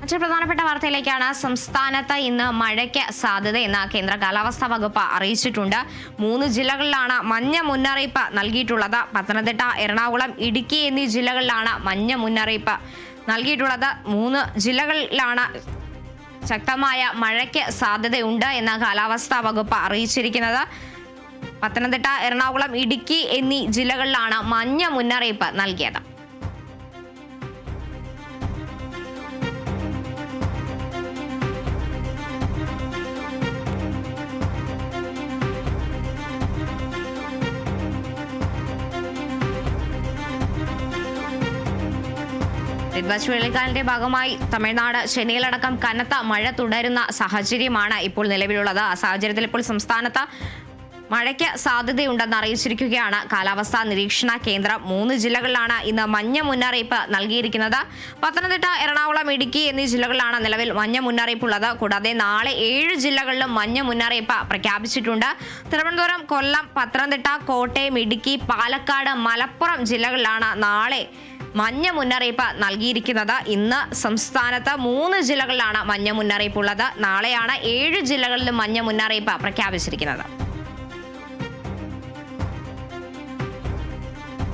മറ്റൊരു പ്രധാനപ്പെട്ട വാർത്തയിലേക്കാണ്. സംസ്ഥാനത്ത് ഇന്ന് മഴയ്ക്ക് സാധ്യതയെന്ന് കേന്ദ്ര കാലാവസ്ഥാ വകുപ്പ് അറിയിച്ചിട്ടുണ്ട്. 3 ജില്ലകളിലാണ് മഞ്ഞ മുന്നറിയിപ്പ് നൽകിയിട്ടുള്ളത്. പത്തനംതിട്ട, എറണാകുളം, ഇടുക്കി എന്നീ ജില്ലകളിലാണ് മഞ്ഞ മുന്നറിയിപ്പ് നൽകിയിട്ടുള്ളത്. 3 ജില്ലകളിലാണ് ശക്തമായ മഴയ്ക്ക് സാധ്യതയുണ്ട് എന്ന് കാലാവസ്ഥാ വകുപ്പ് അറിയിച്ചിരിക്കുന്നത്. പത്തനംതിട്ട, എറണാകുളം, ഇടുക്കി എന്നീ ജില്ലകളിലാണ് മഞ്ഞ മുന്നറിയിപ്പ് നൽകിയത്. മിഡ്വെസ്റ്റ് ചുഴലിക്കാറ്റിന്റെ ഭാഗമായി തമിഴ്നാട്, ചെന്നൈയിലടക്കം കനത്ത മഴ തുടരുന്ന സാഹചര്യമാണ് ഇപ്പോൾ നിലവിലുള്ളത്. ആ സാഹചര്യത്തിൽ ഇപ്പോൾ സംസ്ഥാനത്ത് മഴയ്ക്ക് സാധ്യതയുണ്ടെന്ന് അറിയിച്ചിരിക്കുകയാണ് കാലാവസ്ഥാ നിരീക്ഷണ കേന്ദ്രം. 3 ജില്ലകളിലാണ് ഇന്ന് മഞ്ഞ മുന്നറിയിപ്പ് നൽകിയിരിക്കുന്നത്. പത്തനംതിട്ട, എറണാകുളം, ഇടുക്കി എന്നീ ജില്ലകളിലാണ് നിലവിൽ മഞ്ഞ മുന്നറിയിപ്പുള്ളത്. കൂടാതെ നാളെ 7 ജില്ലകളിലും മഞ്ഞ മുന്നറിയിപ്പ് പ്രഖ്യാപിച്ചിട്ടുണ്ട്. തിരുവനന്തപുരം, കൊല്ലം, പത്തനംതിട്ട, കോട്ടയം, ഇടുക്കി, പാലക്കാട്, മലപ്പുറം ജില്ലകളിലാണ് നാളെ മഞ്ഞ മുന്നറിയിപ്പ് നൽകിയിരിക്കുന്നത്. ഇന്ന് സംസ്ഥാനത്ത് 3 ജില്ലകളിലാണ് മഞ്ഞ മുന്നറിയിപ്പുള്ളത്. നാളെയാണ് 7 ജില്ലകളിലും മഞ്ഞ മുന്നറിയിപ്പ് പ്രഖ്യാപിച്ചിരിക്കുന്നത്.